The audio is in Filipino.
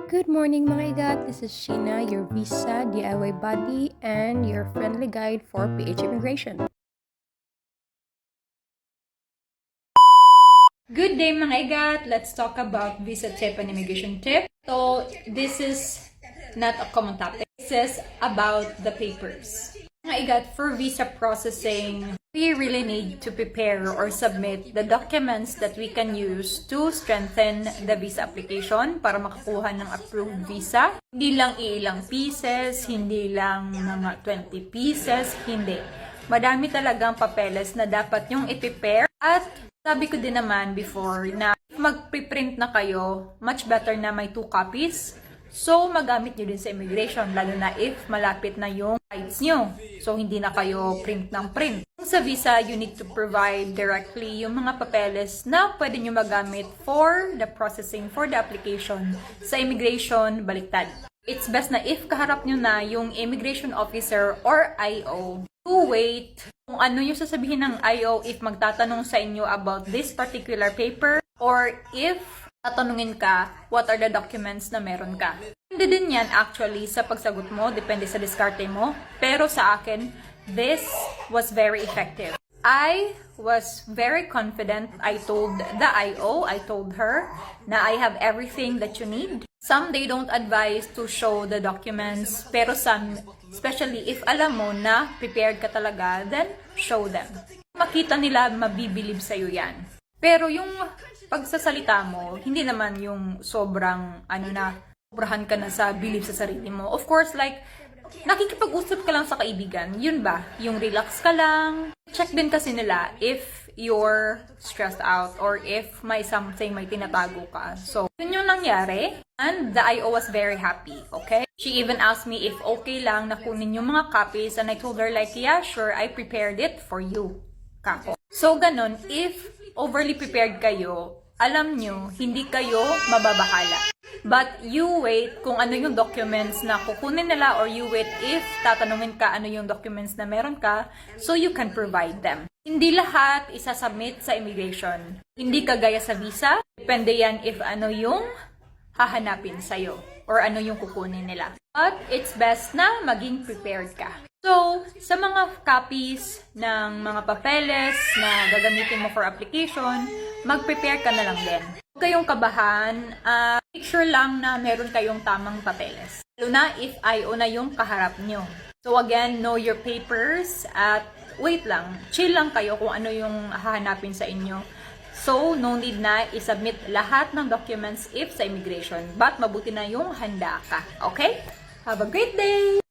Good morning mga igat, this is Sheena, your visa DIY buddy and your friendly guide for PH immigration. Good day mga igat! Let's talk about visa tip and immigration tip. So, this is not a common topic. This is about the papers. Mga igat, for visa processing, we really need to prepare or submit the documents that we can use to strengthen the visa application para makakuha ng approved visa. Hindi lang ilang pieces, hindi lang mga 20 pieces, hindi. Madami talagang papeles na dapat yung i-prepare at sabi ko din naman before na mag-preprint na kayo, much better na may 2 copies. So, magamit nyo din sa immigration, lalo na if malapit na yung flights nyo. So, hindi na kayo print ng print. Sa visa, you need to provide directly yung mga papeles na pwede nyo magamit for the processing, for the application. Sa immigration, baliktad. It's best na if kaharap nyo na yung immigration officer or IO, to wait kung ano yung sasabihin ng IO if magtatanong sa inyo about this particular paper or if tatanungin ka what are the documents na meron ka. Hindi din yan actually sa pagsagot mo, depende sa diskarte mo. Pero sa akin, this was very effective. I was very confident. I told the IO, I told her na I have everything that you need. Some they don't advise to show the documents, pero some, especially if alam mo na prepared ka talaga, then show them. Makita nila, mabibilib sa'yo yan. Pero yung pagsasalita mo, hindi naman yung sobrang, sobrahan ka na sa believe sa sarili mo. Of course, like, nakikipag-usap ka lang sa kaibigan, yun ba? Yung relax ka lang. Check din kasi nila if you're stressed out or if may something, may tinatago ka. So, yun yung nangyari. And the IO was very happy, okay? She even asked me if okay lang na kunin yung mga copies and I told her like, yeah, sure, I prepared it for you, kako. So, ganun, if overly prepared kayo, alam nyo, hindi kayo mababahala. But you wait kung ano yung documents na kukunin nila or you wait if tatanungin ka ano yung documents na meron ka so you can provide them. Hindi lahat isasubmit sa immigration. Hindi kagaya sa visa. Depende yan if ano yung hahanapin sa'yo or ano yung kukunin nila. But it's best na maging prepared ka. So, sa mga copies ng mga papeles na gagamitin mo for application, mag-prepare ka na lang din. Huwag kayong kabahan, make sure lang na meron kayong tamang papeles. Lalo na if IO na yung kaharap nyo. So again, know your papers at wait lang, chill lang kayo kung ano yung hahanapin sa inyo. So, no need na isubmit lahat ng documents if sa immigration. But mabuti na yung handa ka. Okay? Have a great day!